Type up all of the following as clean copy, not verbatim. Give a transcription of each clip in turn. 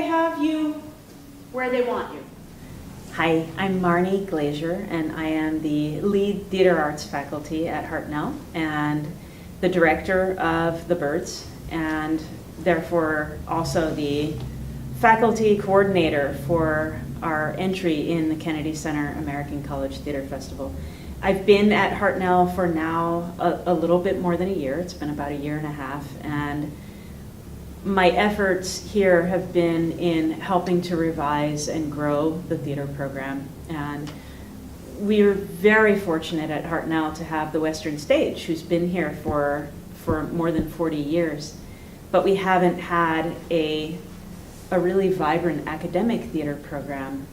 have you where they want you? Hi, I'm Marnie Glazier, and I am the lead theater arts faculty at Hartnell and the director of the Birds, and therefore also the faculty coordinator for our entry in the Kennedy Center American College Theater Festival. I've been at Hartnell for now a little bit more than a year. It's been about a year and a half, and my efforts here have been in helping to revise and grow the theater program. And we're very fortunate at Hartnell to have the Western Stage, who's been here for more than 40 years. But we haven't had a really vibrant academic theater program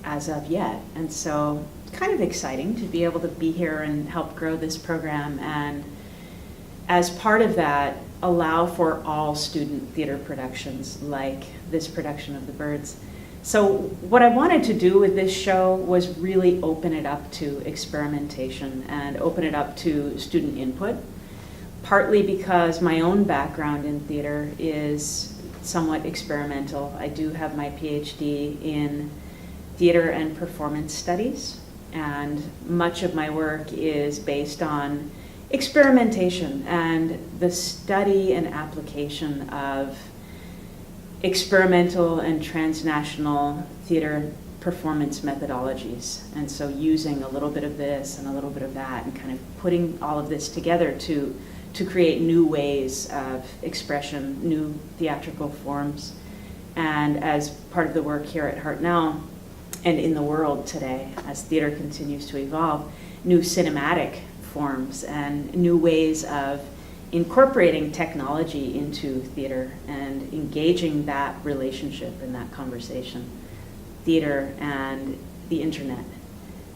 as of yet. And so it's kind of exciting to be able to be here and help grow this program, and as part of that, allow for all student theater productions like this production of The Birds. So what I wanted to do with this show was really open it up to experimentation and open it up to student input, partly because my own background in theater is somewhat experimental. I do have my PhD in theater and performance studies, and much of my work is based on experimentation and the study and application of experimental and transnational theater performance methodologies. And so using a little bit of this and a little bit of that and kind of putting all of this together to create new ways of expression, new theatrical forms. And as part of the work here at Hartnell and in the world today, as theater continues to evolve, new cinematic forms and new ways of incorporating technology into theater and engaging that relationship and that conversation. Theater and the internet,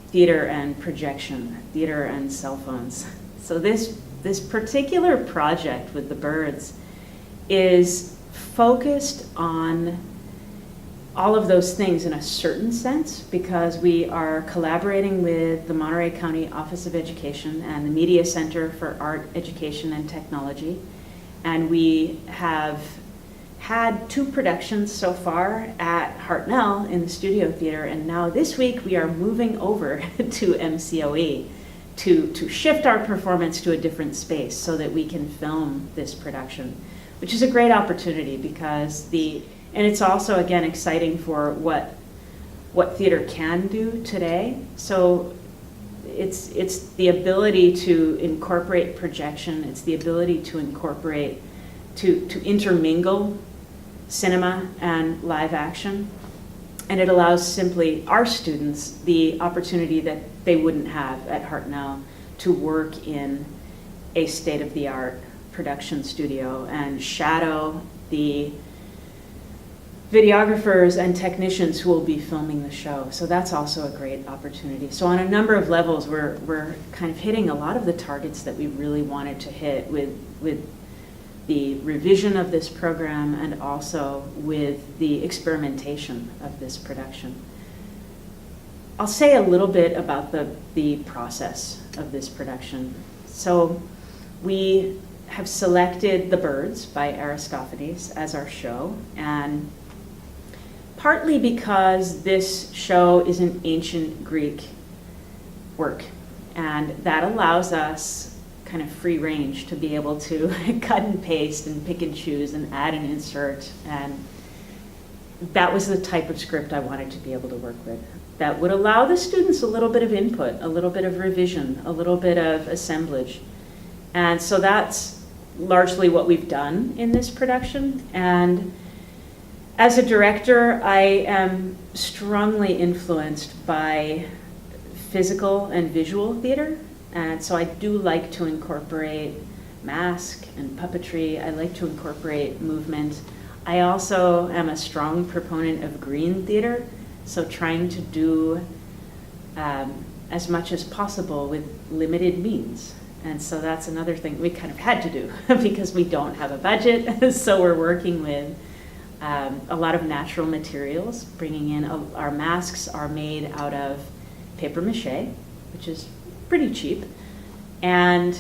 theater and projection, theater and cell phones. So this particular project with The Birds is focused on all of those things in a certain sense, because we are collaborating with the Monterey County Office of Education and the Media Center for Art, Education, and Technology. And we have had 2 productions so far at Hartnell in the Studio Theater, and now this week we are moving over to MCOE to shift our performance to a different space so that we can film this production, which is a great opportunity because and it's also, again, exciting for what theater can do today. So it's the ability to incorporate projection, it's the ability to incorporate, to intermingle cinema and live action. And it allows simply our students the opportunity that they wouldn't have at Hartnell to work in a state-of-the-art production studio and shadow the videographers and technicians who will be filming the show. So that's also a great opportunity. So on a number of levels, we're kind of hitting a lot of the targets that we really wanted to hit with the revision of this program and also with the experimentation of this production. I'll say a little bit about the process of this production. So we have selected The Birds by Aristophanes as our show, and partly because this show is an ancient Greek work, and that allows us kind of free range to be able to cut and paste and pick and choose and add and insert. And that was the type of script I wanted to be able to work with, that would allow the students a little bit of input, a little bit of revision, a little bit of assemblage. And so that's largely what we've done in this production. And as a director, I am strongly influenced by physical and visual theater. And so I do like to incorporate mask and puppetry. I like to incorporate movement. I also am a strong proponent of green theater, so trying to do as much as possible with limited means. And so that's another thing we kind of had to do because we don't have a budget. So we're working with a lot of natural materials, bringing in our masks are made out of paper mache, which is pretty cheap, and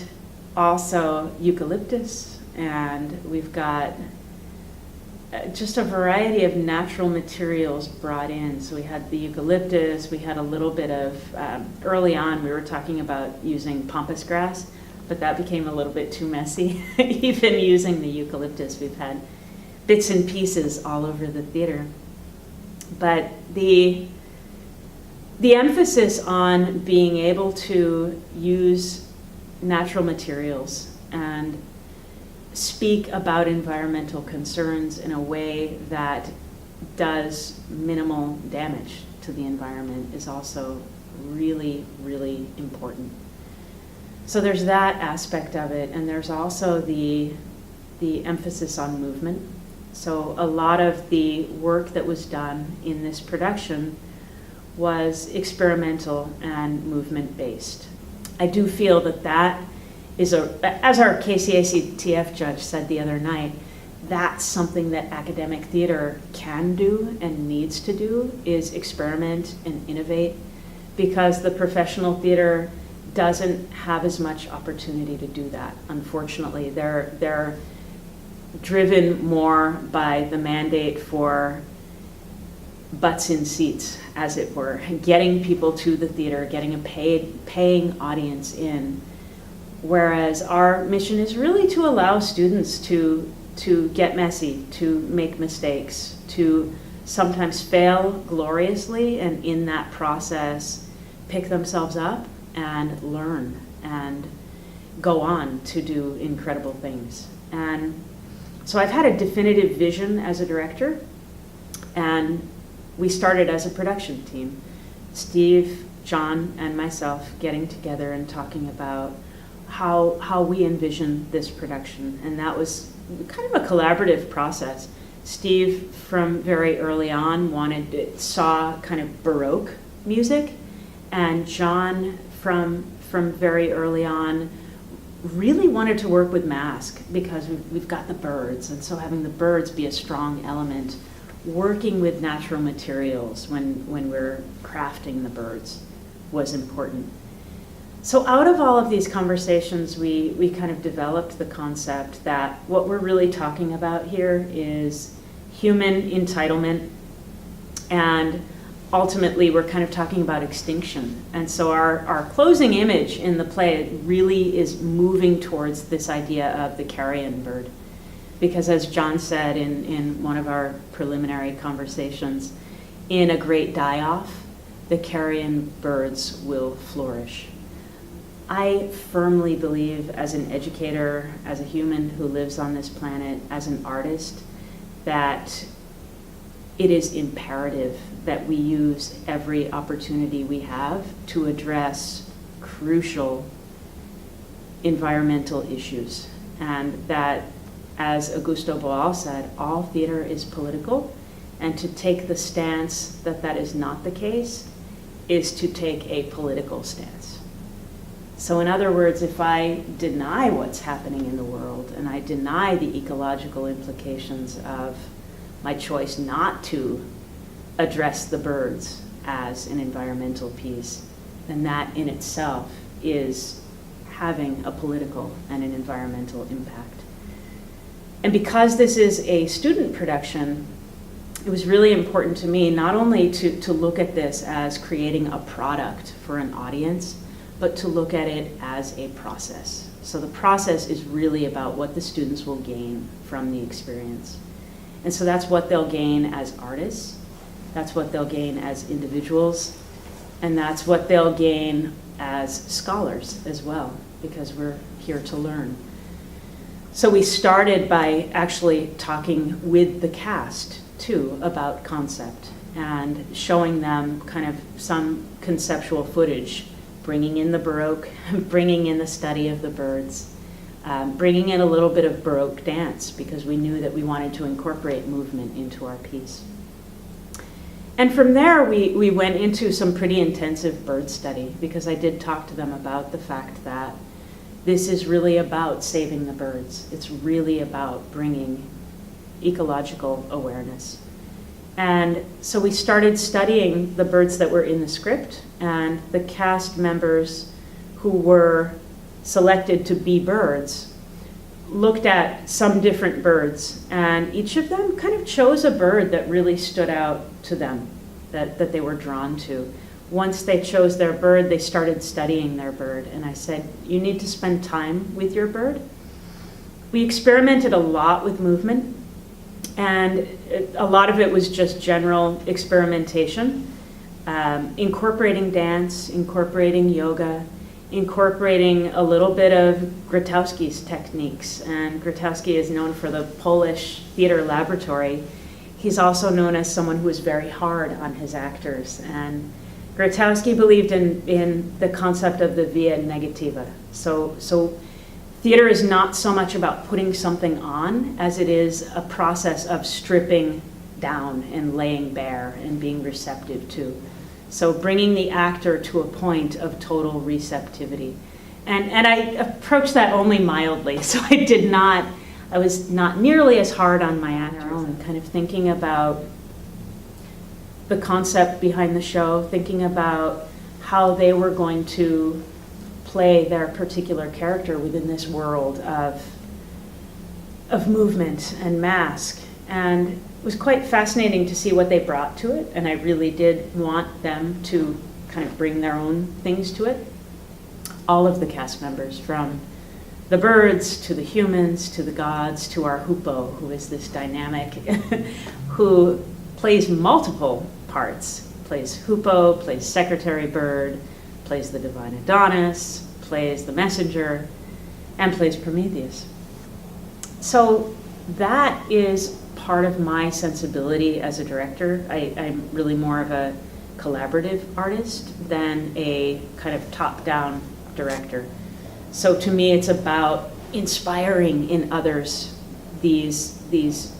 also eucalyptus, and we've got just a variety of natural materials brought in. So we had the eucalyptus, we had a little bit of, early on we were talking about using pampas grass, but that became a little bit too messy. Even using the eucalyptus, we've had bits and pieces all over the theater. But the emphasis on being able to use natural materials and speak about environmental concerns in a way that does minimal damage to the environment is also really, really important. So there's that aspect of it, and there's also the emphasis on movement. So a lot of the work that was done in this production was experimental and movement-based. I do feel that that is as our KCAC-TF judge said the other night, that's something that academic theater can do and needs to do, is experiment and innovate, because the professional theater doesn't have as much opportunity to do that, unfortunately. They're driven more by the mandate for butts in seats, as it were, getting people to the theater, getting a paying audience in. Whereas our mission is really to allow students to get messy, to make mistakes, to sometimes fail gloriously, and in that process pick themselves up and learn and go on to do incredible things. And so I've had a definitive vision as a director, and we started as a production team. Steve, John, and myself getting together and talking about how we envision this production. And that was kind of a collaborative process. Steve, from very early on, saw kind of Baroque music, and John, from very early on, really wanted to work with mask, because we've got the birds, and so having the birds be a strong element, working with natural materials when we're crafting the birds was important. So out of all of these conversations, we kind of developed the concept that what we're really talking about here is human entitlement, and ultimately we're kind of talking about extinction. And so our closing image in the play really is moving towards this idea of the carrion bird. Because as John said in one of our preliminary conversations, in a great die-off, the carrion birds will flourish. I firmly believe, as an educator, as a human who lives on this planet, as an artist, that it is imperative that we use every opportunity we have to address crucial environmental issues. And that, as Augusto Boal said, all theater is political, and to take the stance that that is not the case is to take a political stance. So in other words, if I deny what's happening in the world, and I deny the ecological implications of my choice not to address the birds as an environmental piece, then that in itself is having a political and an environmental impact. And because this is a student production, it was really important to me not only to look at this as creating a product for an audience, but to look at it as a process. So the process is really about what the students will gain from the experience. And so that's what they'll gain as artists, that's what they'll gain as individuals, and that's what they'll gain as scholars as well, because we're here to learn. So we started by actually talking with the cast too about concept and showing them kind of some conceptual footage, bringing in the Baroque, bringing in the study of the birds, bringing in a little bit of Baroque dance, because we knew that we wanted to incorporate movement into our piece. And from there, we went into some pretty intensive bird study, because I did talk to them about the fact that this is really about saving the birds. It's really about bringing ecological awareness. And so we started studying the birds that were in the script, and the cast members who were selected to be birds looked at some different birds, and each of them kind of chose a bird that really stood out to them, that they were drawn to. Once they chose their bird, they started studying their bird, and I said, you need to spend time with your bird. We experimented a lot with movement, and a lot of it was just general experimentation, incorporating dance, incorporating yoga, incorporating a little bit of Grotowski's techniques. And Grotowski is known for the Polish theater laboratory. He's also known as someone who is very hard on his actors. And Grotowski believed in the concept of the via negativa. So theater is not so much about putting something on as it is a process of stripping down and laying bare and being receptive to. So bringing the actor to a point of total receptivity. And I approached that only mildly, so I was not nearly as hard on my actor own, kind of thinking about the concept behind the show, thinking about how they were going to play their particular character within this world of movement and mask. And it was quite fascinating to see what they brought to it, and I really did want them to kind of bring their own things to it. All of the cast members, from the birds to the humans to the gods to our hoopoe, who is this dynamic who plays multiple parts. Plays hoopoe, plays secretary bird, plays the divine Adonis, plays the messenger, and plays Prometheus. So that is part of my sensibility as a director. I'm really more of a collaborative artist than a kind of top-down director. So to me, it's about inspiring in others these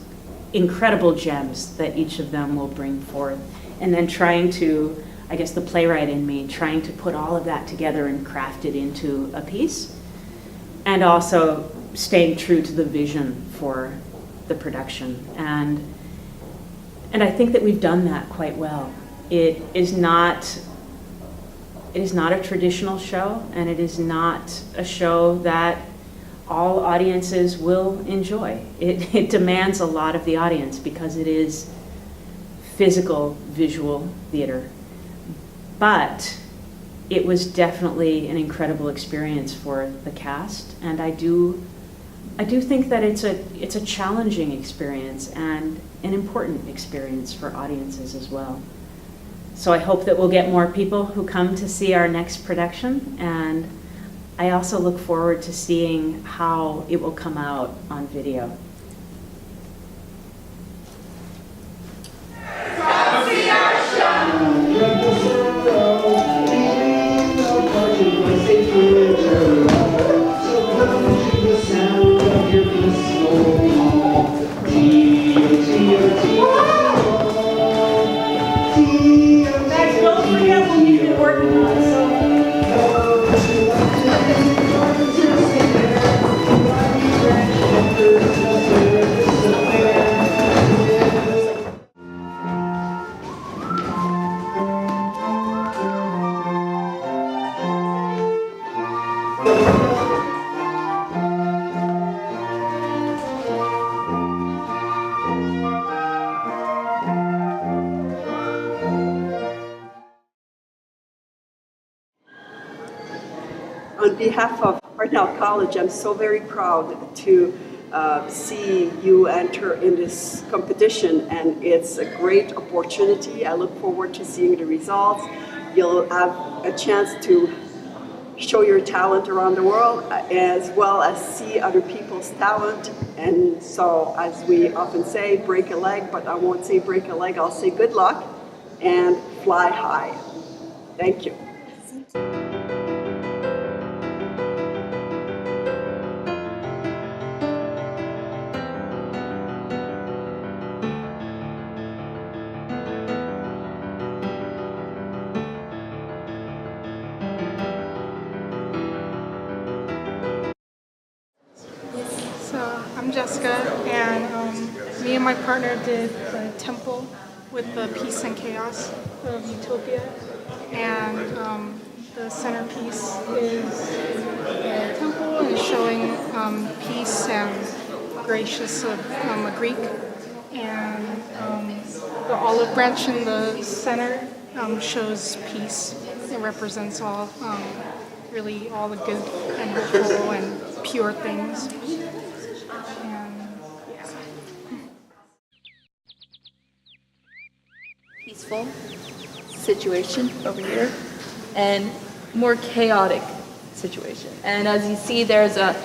incredible gems that each of them will bring forth, and then trying to, I guess the playwright in me, trying to put all of that together and craft it into a piece, and also staying true to the vision for the production. And I think that we've done that quite well. It is not a traditional show, and it is not a show that all audiences will enjoy. It demands a lot of the audience because it is physical, visual theater. But it was definitely an incredible experience for the cast, and I do think that it's a challenging experience and an important experience for audiences as well. So I hope that we'll get more people who come to see our next production, and I also look forward to seeing how it will come out on video. Come see our show! Don't forget what you've been working on. On behalf of Hartnell College, I'm so very proud to see you enter in this competition, and it's a great opportunity. I look forward to seeing the results. You'll have a chance to show your talent around the world, as well as see other people's talent. And so, as we often say, break a leg, but I won't say break a leg, I'll say good luck and fly high. Thank you. So I'm Jessica, and me and my partner did the temple with the peace and chaos of Utopia, and The centerpiece is a temple and is showing peace and gracious of a Greek. And the olive branch in the center shows peace. It represents all, really all the good and hopeful and pure things. And yeah. Peaceful situation over here and more chaotic situation. And as you see, there's a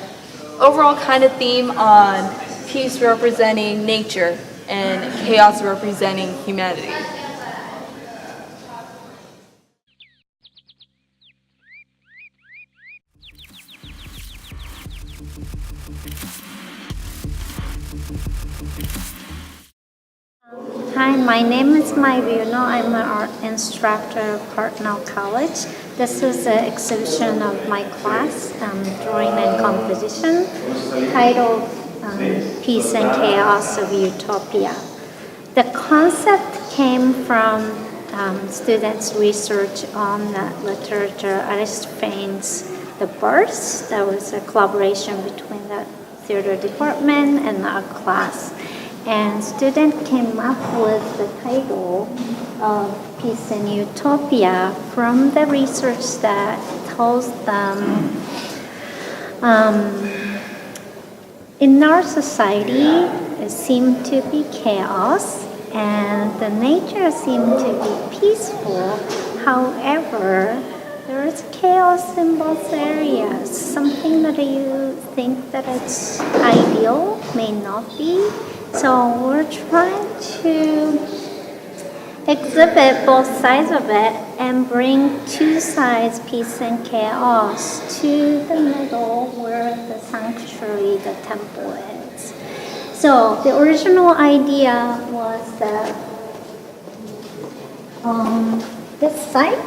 overall kind of theme on peace representing nature and chaos representing humanity. Hi, my name is Mai Vyuno. I'm an art instructor at Hartnell College. This is an exhibition of my class, Drawing and Composition, titled Peace and Chaos of Utopia. The concept came from students' research on the literature Aristophanes' The Birds. That was a collaboration between the theater department and our class. And students came up with the title of Peace and Utopia from the research that tells them in our society it seemed to be chaos and the nature seemed to be peaceful. However, there is chaos in both areas. Something that you think that it's ideal may not be. So we're trying to exhibit both sides of it and bring two sides, peace and chaos, to the middle where the sanctuary, the temple is. So the original idea was that on this side,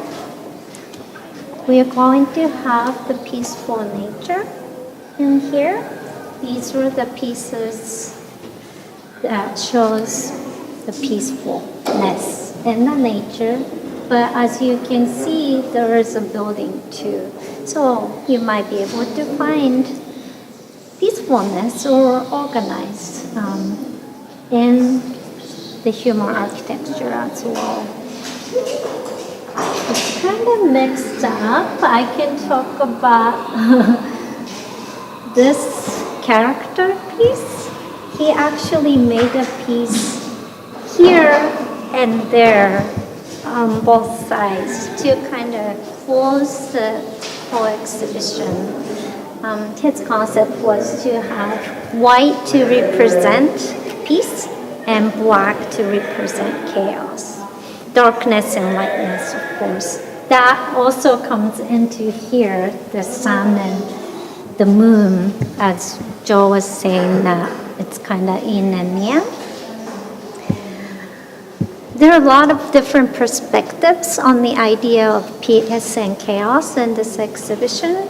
we are going to have the peaceful nature. In here, these were the pieces that shows the peacefulness in the nature. But as you can see, there is a building too. So you might be able to find peacefulness or organized in the human architecture as well. It's kind of mixed up. I can talk about this character piece. He actually made a piece here and there on both sides to kind of close the whole exhibition. His concept was to have white to represent peace and black to represent chaos. Darkness and lightness, of course. That also comes into here, the sun and the moon, as Joe was saying, that it's kind of yin and yang. There are a lot of different perspectives on the idea of peace and chaos in this exhibition.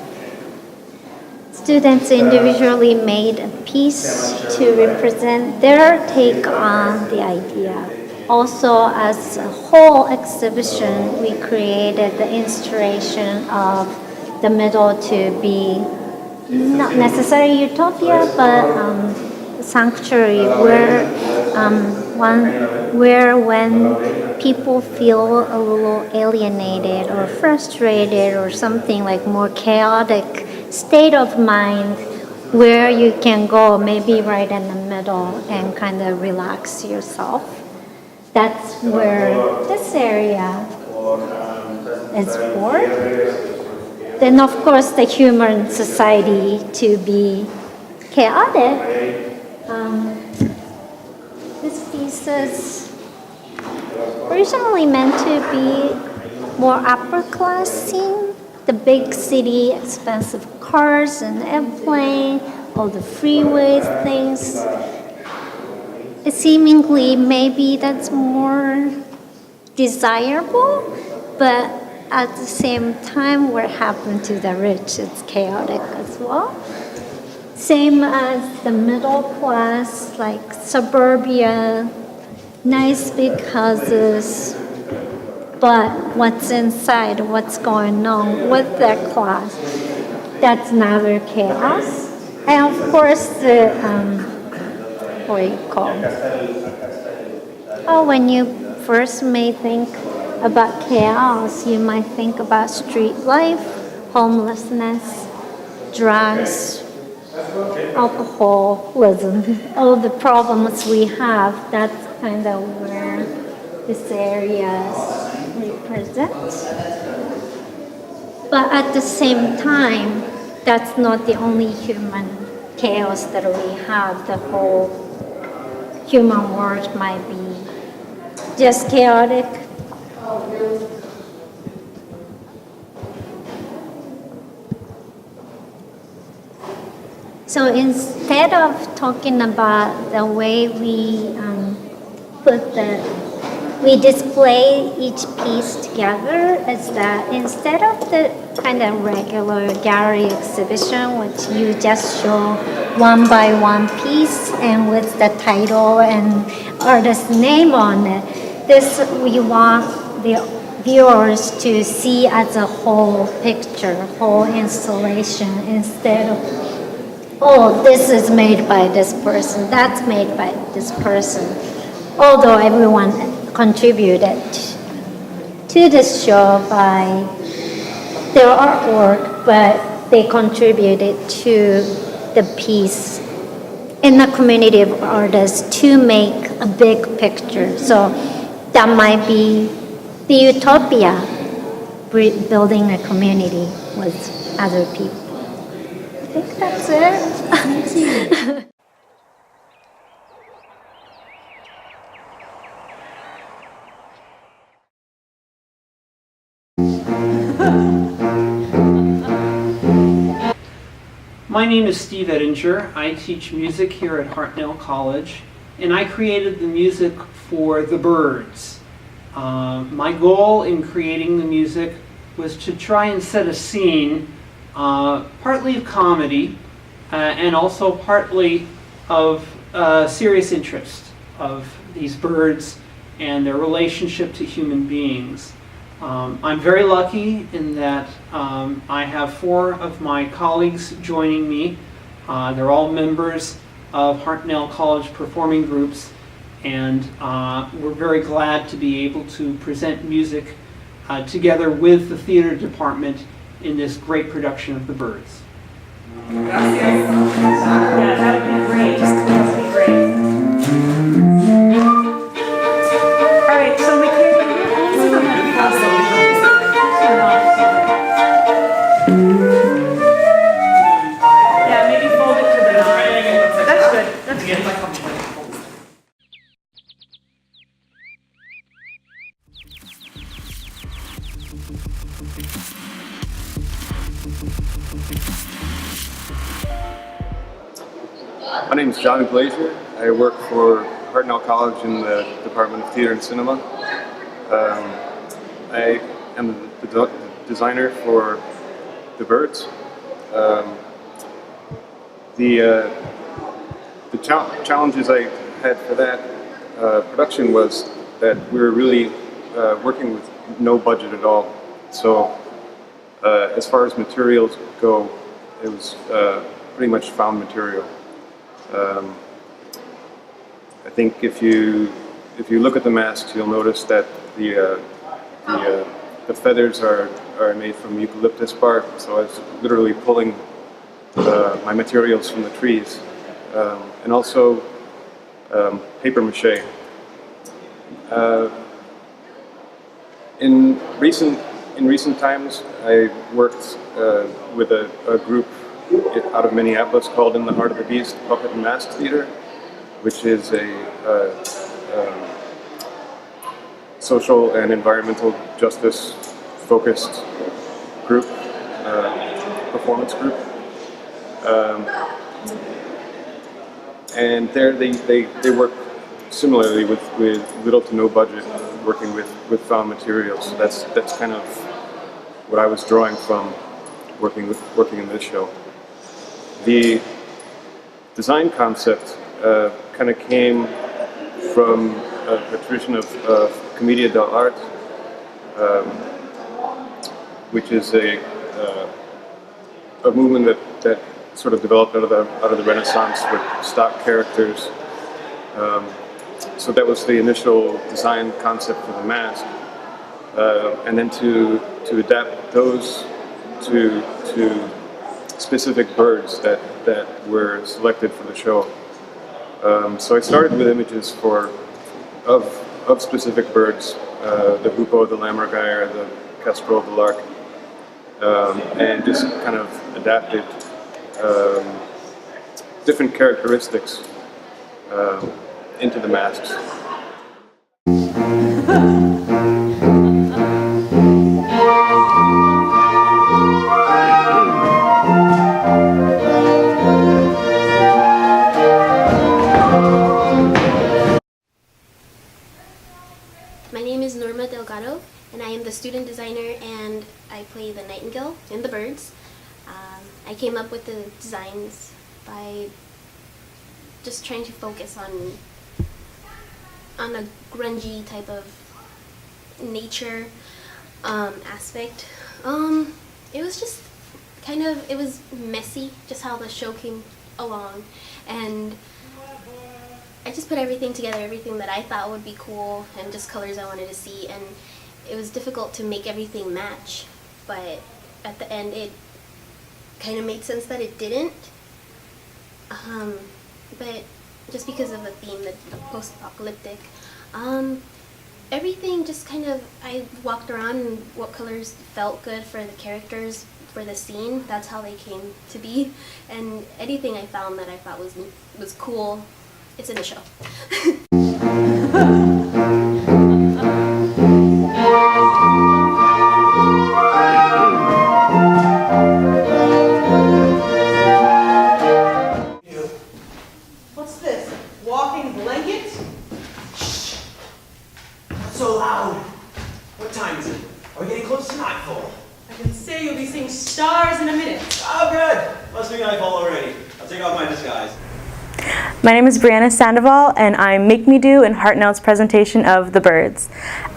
Students individually made a piece to represent their take on the idea. Also, as a whole exhibition, we created the installation of the middle to be not necessarily utopia, but sanctuary where when people feel a little alienated or frustrated or something like more chaotic state of mind, where you can go maybe right in the middle and kind of relax yourself. That's where this area is for. Then of course the human society to be chaotic. This piece is originally meant to be more upper class scene, the big city, expensive cars and airplane, all the freeways, things. Seemingly maybe that's more desirable, but at the same time what happened to the rich, it's chaotic as well. Same as the middle class, like suburbia, nice big houses, but what's inside, what's going on with that class, that's never chaos. And of course, the, what do you call it? Oh, when you first may think about chaos, you might think about street life, homelessness, drugs, alcoholism, all the problems we have. That's kind of where this area represents. But at the same time, that's not the only human chaos that we have. The whole human world might be just chaotic. So instead of talking about the way we we display each piece together, is that instead of the kind of regular gallery exhibition, which you just show one by one piece and with the title and artist's name on it, this we want the viewers to see as a whole picture, whole installation, instead of, oh, this is made by this person, that's made by this person. Although everyone contributed to this show by their artwork, but they contributed to the piece in the community of artists to make a big picture. So that might be the utopia, building a community with other people. I think that's it. My name is Steve Ettinger. I teach music here at Hartnell College, and I created the music for The Birds. My goal in creating the music was to try and set a scene, partly of comedy, and also partly of serious interest of these birds and their relationship to human beings. I'm very lucky in that I have 4 of my colleagues joining me. They're all members of Hartnell College performing groups, and we're very glad to be able to present music together with the theater department in this great production of The Birds. Yeah, that would be great. That would be great. All right, so Michaela, you're only going to have yeah, maybe fold it to the nine. That's good. That's good. My name is John Glazier. I work for Hartnell College in the Department of Theater and Cinema. I am the designer for The Birds. The challenges I had for that production was that we were really working with no budget at all. So as far as materials go, it was pretty much found material. I think if you look at the masks, you'll notice that the feathers are made from eucalyptus bark. So I was literally pulling my materials from the trees, and also paper mache. In recent times, I worked with a group out of Minneapolis called In the Heart of the Beast Puppet and Mask Theater, which is a social and environmental justice focused group, performance group. And there they work similarly with little to no budget, working with found materials. So that's kind of what I was drawing from working in this show. The design concept kind of came from a tradition of commedia dell'arte, which is a movement that sort of developed out of the Renaissance with stock characters. So that was the initial design concept for the mask, and then to adapt those to specific birds that were selected for the show. So I started with images of specific birds, the hoopoe, the lammergeier, the kestrel, the lark, and just kind of adapted different characteristics into the masks. My name is Norma Delgado, and I am the student designer, and I play the nightingale in the birds. I came up with the designs by just trying to focus on a grungy type of nature aspect. It was just it was messy, just how the show came along, and I just put everything together, everything that I thought would be cool, and just colors I wanted to see, and it was difficult to make everything match, but at the end it kind of made sense that it didn't. But just because of the theme, the post-apocalyptic, everything just I walked around and what colors felt good for the characters, for the scene, that's how they came to be, and anything I found that I thought was cool, it's in the show. What's this? Walking blanket? Shh! Not so loud. What time is it? Are we getting close to nightfall? I can say you'll be seeing stars in a minute. Oh, good. Must be nightfall already. I'll take off my disguise. My name is Brianna Sandoval, and I'm Make Me Do in Hartnell's presentation of The Birds.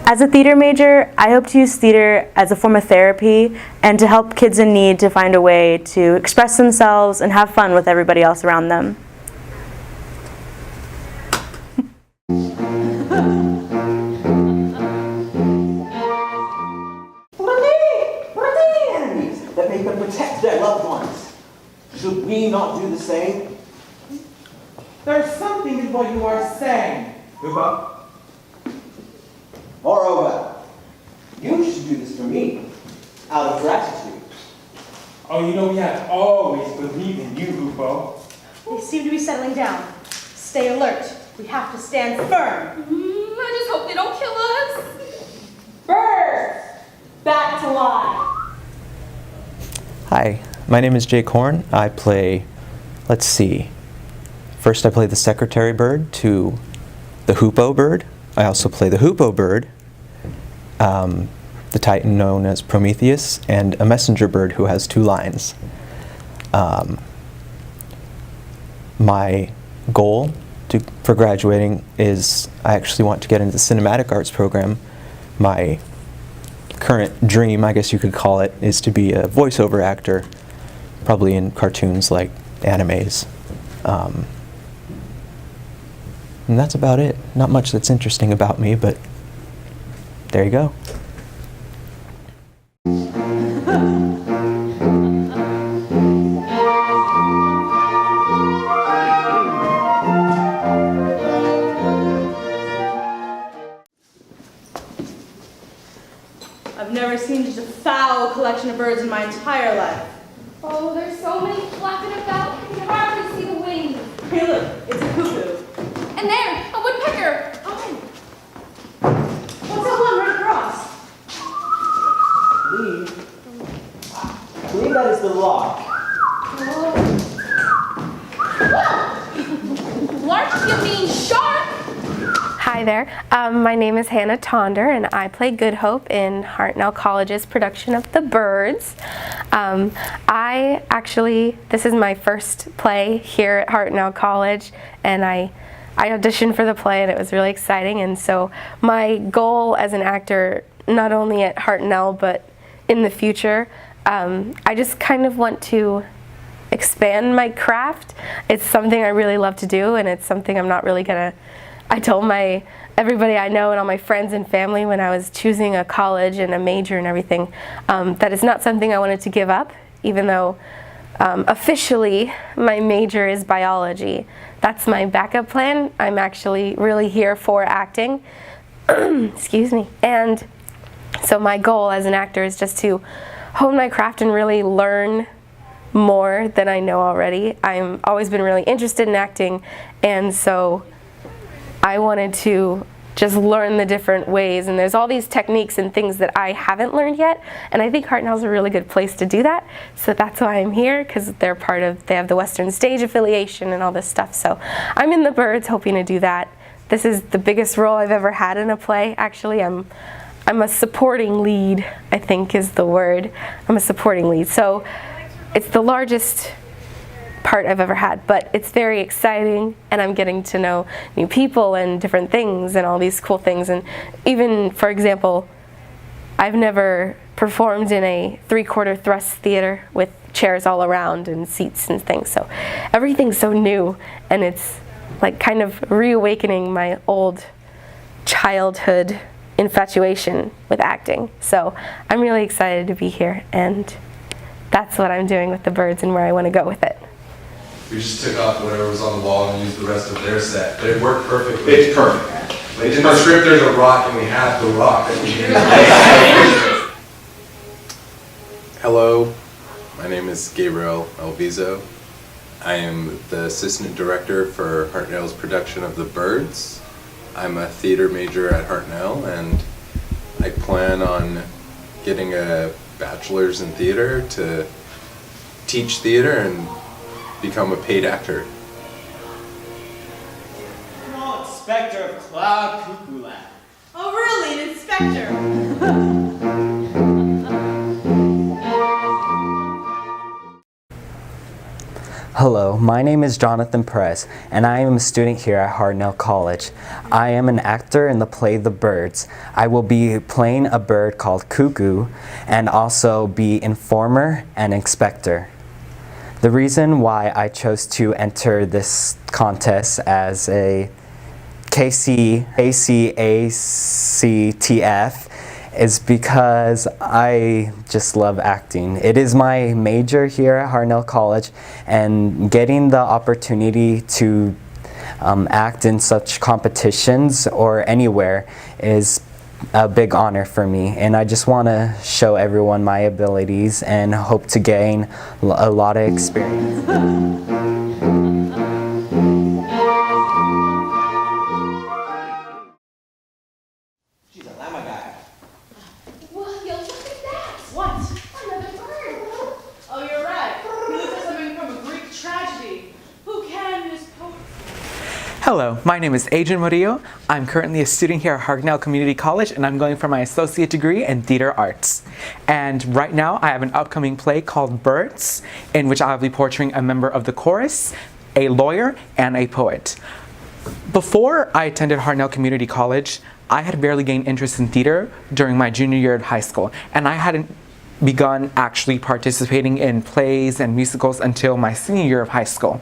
As a theater major, I hope to use theater as a form of therapy and to help kids in need to find a way to express themselves and have fun with everybody else around them. Enemies that make them protect their loved ones. Should we not do the same? There's something in what you are saying. Hoopoe? Moreover, you should do this for me, out of gratitude. Oh, you know we have always believed in you, Hoopoe. They seem to be settling down. Stay alert. We have to stand firm. I just hope they don't kill us. Birds! Back to life. Hi, my name is Jake Horn. I play, let's see, first I play the secretary bird to the hoopoe bird. I also play the hoopoe bird, the titan known as Prometheus, and a messenger bird who has 2 lines. My goal for graduating is I actually want to get into the cinematic arts program. My current dream, I guess you could call it, is to be a voiceover actor, probably in cartoons like animes. And that's about it. Not much that's interesting about me, but there you go. I've never seen such a foul collection of birds in my entire life. Oh, there's so many flapping about, I can hardly see the wings. Hey look, it's a cuckoo. And there, a woodpecker. Oh. What's that one right across? I believe that is the lock. Lark, you mean shark? Hi there, my name is Hannah Tonder and I play Good Hope in Hartnell College's production of The Birds. This is my first play here at Hartnell College, and I auditioned for the play and it was really exciting, and so my goal as an actor not only at Hartnell, but in the future. I just kind of want to expand my craft. It's something I really love to do, and it's something I'm not really gonna, I told everybody I know and all my friends and family when I was choosing a college and a major and everything, that it's not something I wanted to give up, even though officially my major is biology. That's my backup plan. I'm actually really here for acting. Excuse me. And so my goal as an actor is just to hone my craft and really learn more than I know already. I've always been really interested in acting, and so I wanted to just learn the different ways, and there's all these techniques and things that I haven't learned yet, and I think Hartnell's a really good place to do that. So that's why I'm here, because they have the Western Stage affiliation and all this stuff. So I'm in the Birds hoping to do that. This is the biggest role I've ever had in a play. Actually, I'm a supporting lead, I think is the word. I'm a supporting lead. So it's the largest part I've ever had, but it's very exciting, and I'm getting to know new people and different things and all these cool things. And even, for example, I've never performed in a 3/4 thrust theater with chairs all around and seats and things. So everything's so new, and it's like kind of reawakening my old childhood infatuation with acting. So I'm really excited to be here, and that's what I'm doing with the Birds and where I want to go with it. We just took off whatever was on the wall and used the rest of their set, but it worked perfectly. It's perfect. In the script there's a rock, and we have the rock that we need. Hello, my name is Gabriel Alviso. I am the assistant director for Hartnell's production of The Birds. I'm a theater major at Hartnell, and I plan on getting a bachelor's in theater to teach theater and become a paid actor. Small inspector of Cloud Cuckoo Land. Oh, really? An inspector? Hello, my name is Jonathan Perez, and I am a student here at Hartnell College. I am an actor in the play The Birds. I will be playing a bird called Cuckoo, and also be informer and inspector. The reason why I chose to enter this contest as a KCACTF is because I just love acting. It is my major here at Hartnell College, and getting the opportunity to act in such competitions or anywhere is a big honor for me, and I just want to show everyone my abilities and hope to gain a lot of experience. Hello, my name is Adrian Murillo. I'm currently a student here at Hartnell Community College, and I'm going for my associate degree in theater arts. And right now I have an upcoming play called Birds, in which I'll be portraying a member of the chorus, a lawyer, and a poet. Before I attended Hartnell Community College, I had barely gained interest in theater during my junior year at high school, and I hadn't begun actually participating in plays and musicals until my senior year of high school.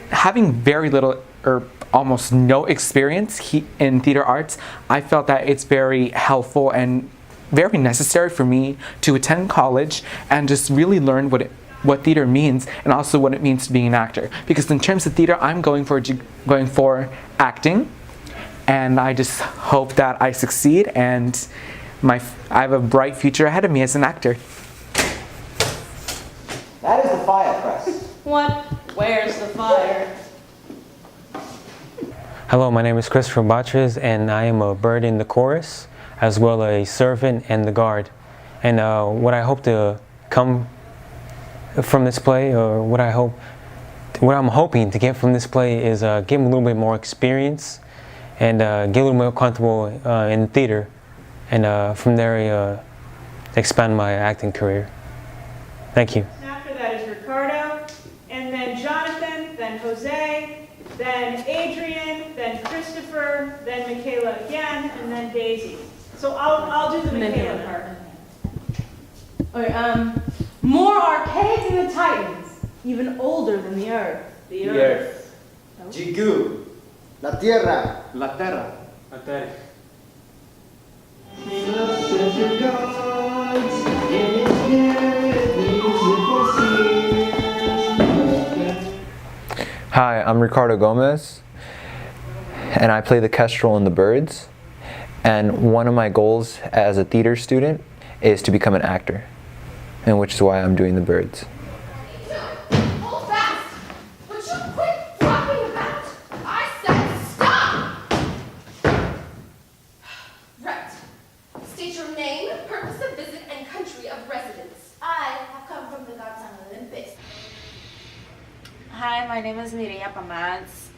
Having very little or almost no experience in theater arts, I felt that it's very helpful and very necessary for me to attend college and just really learn what theater means, and also what it means to be an actor. Because in terms of theater, I'm going for acting, and I just hope that I succeed, and I have a bright future ahead of me as an actor. That is the fire press. What? Where's the fire? Hello, my name is Christopher Batres, and I am a bird in the chorus, as well as a servant and the guard. And what I hope to come from this play, or what I'm hoping to get from this play is get a little bit more experience and get a little more comfortable in theater, and from there expand my acting career. Thank you. After that is Ricardo, and then Jonathan, then Jose, then Adrian, then Christopher, then Michaela again, and then Daisy. So I'll do the Michaela part. Okay, more archaic than the Titans, even older than the Earth. The Earth. Jigu. La Tierra. La Terra. La Terra. Hi, I'm Ricardo Gomez, and I play the kestrel in The Birds. And one of my goals as a theater student is to become an actor, and which is why I'm doing The Birds. Hold fast! Would you quit flopping about? I said stop! Right. State your name, purpose of visit, and country of residence. I have come from the gods on Olympus. Hi, my name is Mireya Pamaz.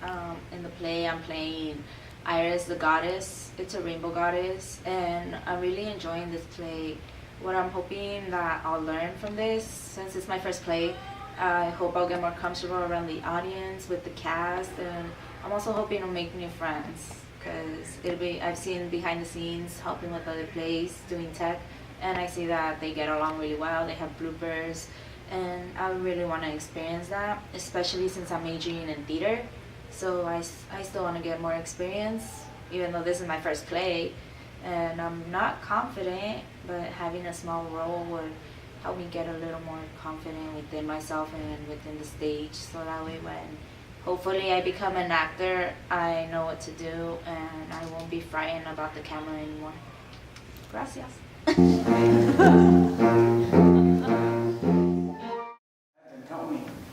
In the play, I'm playing Iris the goddess. It's a rainbow goddess, and I'm really enjoying this play. What I'm hoping that I'll learn from this, since it's my first play, I hope I'll get more comfortable around the audience with the cast, and I'm also hoping to make new friends, because I've seen behind the scenes helping with other plays, doing tech, and I see that they get along really well. They have bloopers, and I really want to experience that, especially since I'm majoring in theater. So I still want to get more experience, even though this is my first play, and I'm not confident, but having a small role would help me get a little more confident within myself and within the stage, so that way when hopefully I become an actor, I know what to do and I won't be frightened about the camera anymore. Gracias.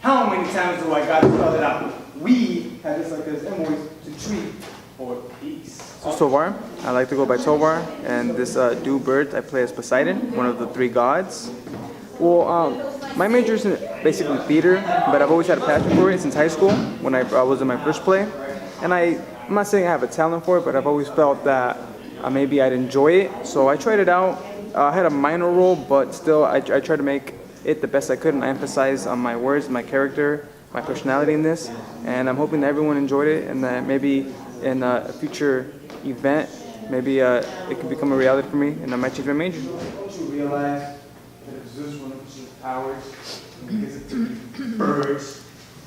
How many times do I got to spell it out? We have this like this invoice to treat for peace. So Tovar, I like to go by Tovar, and this Do Bird I play as Poseidon, one of the three gods. Well, my major is in basically theater, but I've always had a passion for it since high school when I was in my first play. And I'm not saying I have a talent for it, but I've always felt that maybe I'd enjoy it. So I tried it out. I had a minor role, but still I tried to make it the best I could, and I emphasized on my words, my character, my personality in this. And I'm hoping that everyone enjoyed it, and that maybe in a future event, maybe it could become a reality for me, and I might change my major. Don't you realize that if Zeus relinquishes his powers and gives it to the birds,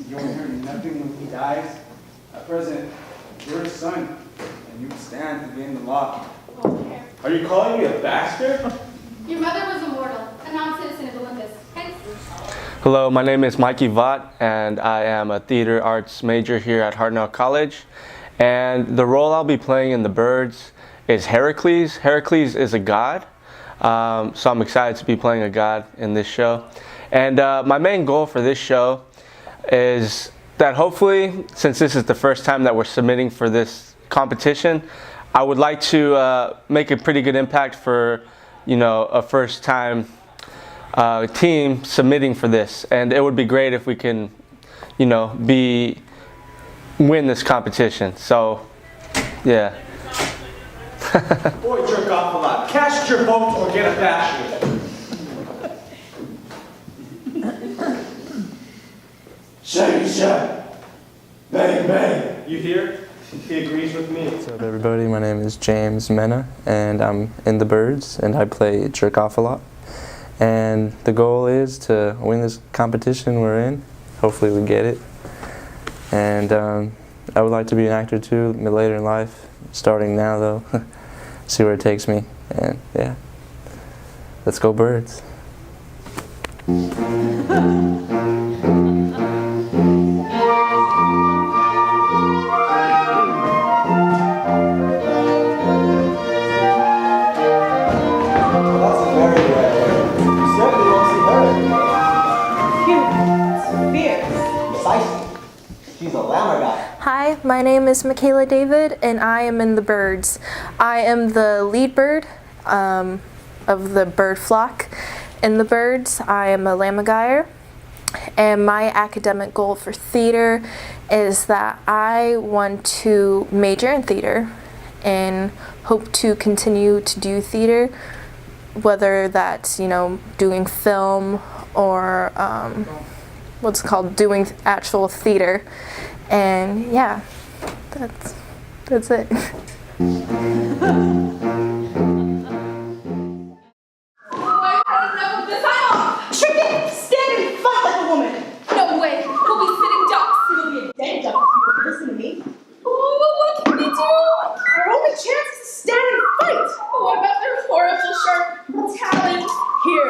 you won't hear nothing when he dies? At present, you're his son, and you stand to gain the law. Are you calling me a bastard? Your mother was immortal, a non-citizen of Olympus. Hence, Hello, my name is Mikey Vaught, and I am a theater arts major here at Hartnell College. And the role I'll be playing in The Birds is Heracles. Heracles is a god, so I'm excited to be playing a god in this show. And my main goal for this show is that hopefully, since this is the first time that we're submitting for this competition, I would like to make a pretty good impact for, you know, a first-time team submitting for this. And it would be great if we can, you know, win this competition. So, yeah. Boy, jerk off a lot. Cast your vote or get a bashing. Shaggy Shag. Bang, bang. You hear? He agrees with me. What's up, everybody? My name is James Mena, and I'm in The Birds, and I play Jerk Off a Lot. And the goal is to win this competition we're in. Hopefully we get it. And I would like to be an actor too later in life, starting now though. See where it takes me, and yeah. Let's go Birds. Hi, my name is Michaela David, and I am in The Birds. I am the lead bird of the bird flock. In The Birds, I am a lammergeier, and my academic goal for theater is that I want to major in theater and hope to continue to do theater, whether that's, you know, doing film or what's called doing actual theater. And yeah, that's it.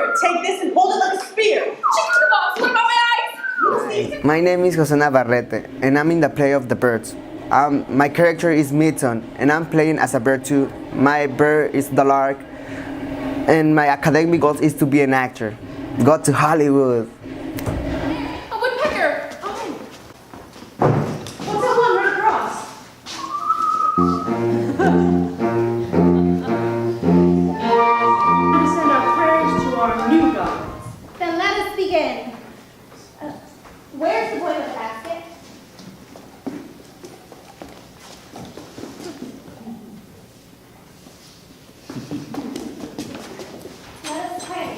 Here, take this and hold it like a spear. Chicken to the box, what about my eyes? My name is Jose Navarrete, and I'm in the play of the birds. My character is Midson, and I'm playing as a bird too. My bird is the lark, and my academic goal is to be an actor. Go to Hollywood. A woodpecker. Oh. What's that one right across? We send our prayers to our new gods. Then let us begin. Where's the boy with the basket? Let us pray.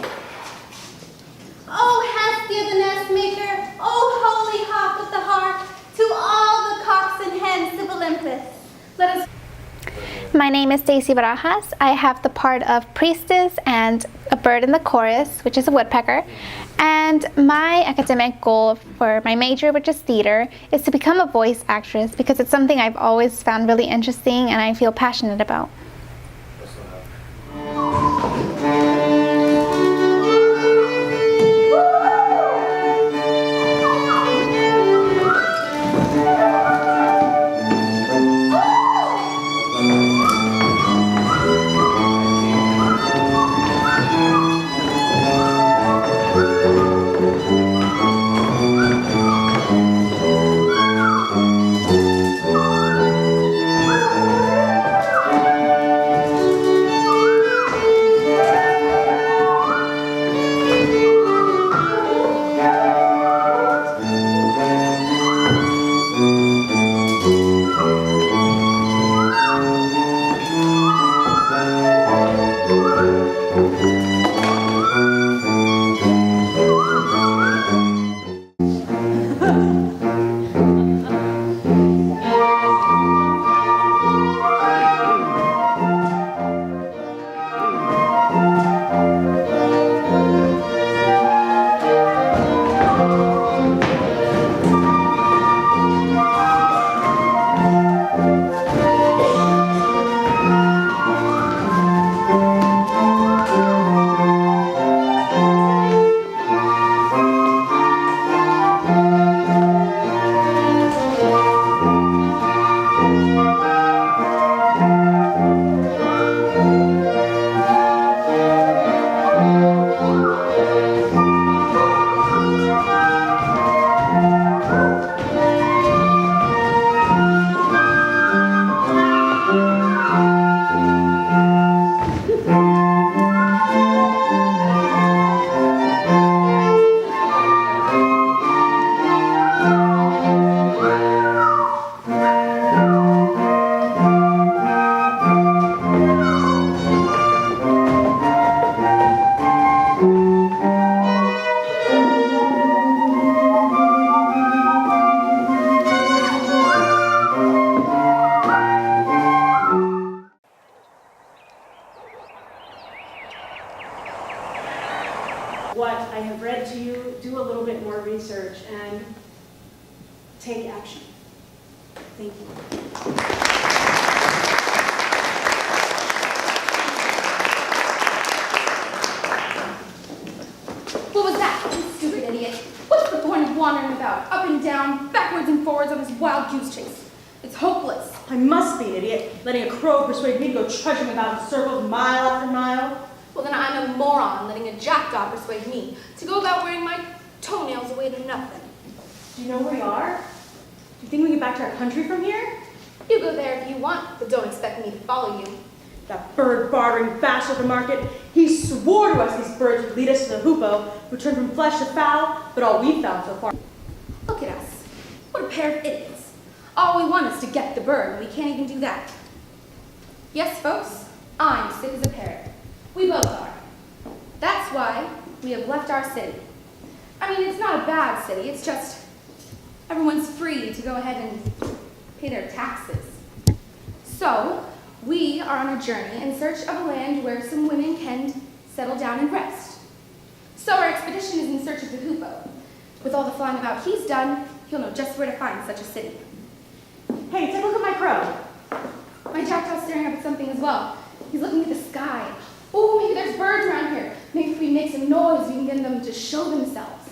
Oh, Hestia the nest maker, oh, holy hawk with the heart, to all the cocks and hens of Olympus, let us. My name is Stacy Barajas. I have the part of priestess and a bird in the chorus, which is a woodpecker. And my academic goal for my major, which is theater, is to become a voice actress because it's something I've always found really interesting and I feel passionate about. What I have read to you, do a little bit more research, and take action. Thank you. What was that, you stupid idiot? What's the point of wandering about, up and down, backwards and forwards on this wild goose chase? It's hopeless. I must be an idiot, letting a crow persuade me to go trudging about in circles mile after mile. Well, then I'm a moron letting a jackdaw persuade me to go about wearing my toenails away to nothing. Do you know where we are? Do you think we can get back to our country from here? You go there if you want, but don't expect me to follow you. That bird bartering bastard at the market, he swore to us these birds would lead us to the hoopoe, who turned from flesh to fowl, but all we've found so far. Look at us. What a pair of idiots. All we want is to get the bird, and we can't even do that. Yes, folks, I'm sick as a parrot. We both are. That's why we have left our city. I mean, it's not a bad city, it's just everyone's free to go ahead and pay their taxes. So, we are on a journey in search of a land where some women can settle down and rest. So our expedition is in search of the hoopoe. With all the flying about he's done, he'll know just where to find such a city. Hey, take a look at my crow. My jackdaw's staring up at something as well. He's looking at the sky. Oh, maybe there's birds around here. Maybe if we make some noise, we can get them to show themselves.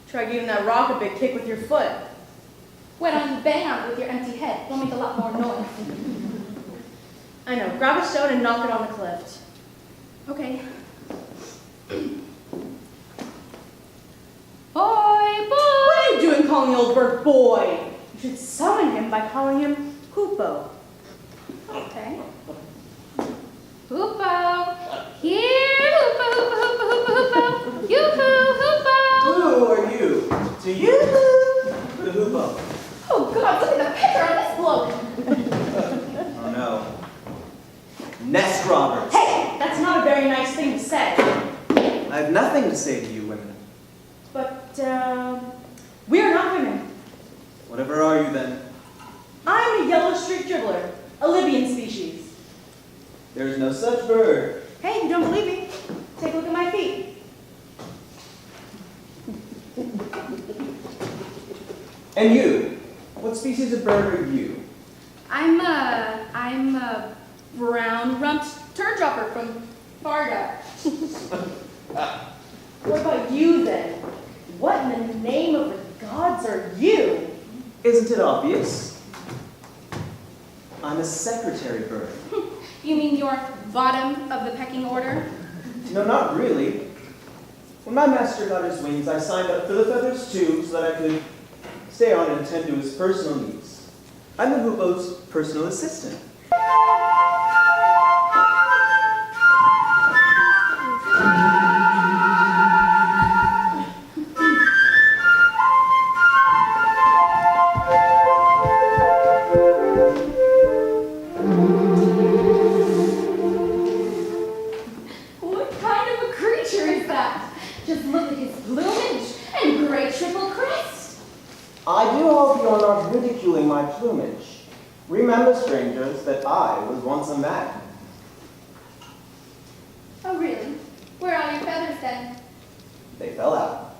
Try giving that rock a big kick with your foot. Why don't you bang on it with your empty head? It'll make a lot more noise. I know. Grab a stone and knock it on the cliff. Okay. Boy, boy! What are you doing calling the old bird boy? You should summon him by calling him Hoopo. Okay. Hoopo! Here, Hoopo, Hoopo, Hoopo, Hoopo, Hoopo! Yoo-hoo, Hoopo! Who are you? To you? The Hoopo. Oh God, look at the picture on this bloke! Oh no. Nest robbers. Hey, that's not a very nice thing to say. I have nothing to say to you women. But, we are not women. Whatever are you then? I'm a yellow streaked dribbler, a Libyan species. There is no such bird. Hey, you don't believe me? Take a look at my feet. And you? What species of bird are you? I'm a brown-rumped turd dropper from Fargo. What about you then? What in the name of the gods are you? Isn't it obvious? I'm a secretary bird. You mean you're bottom of the pecking order? No, not really. When my master got his wings, I signed up for the feathers too, so that I could stay on and attend to his personal needs. I'm the Hoopo's personal assistant. What kind of a creature is that? Just look at his plumage and great triple crest. I do hope you are not ridiculing my plumage. Remember, strangers, that I was once a man. Oh, really? Where are your feathers then? They fell out.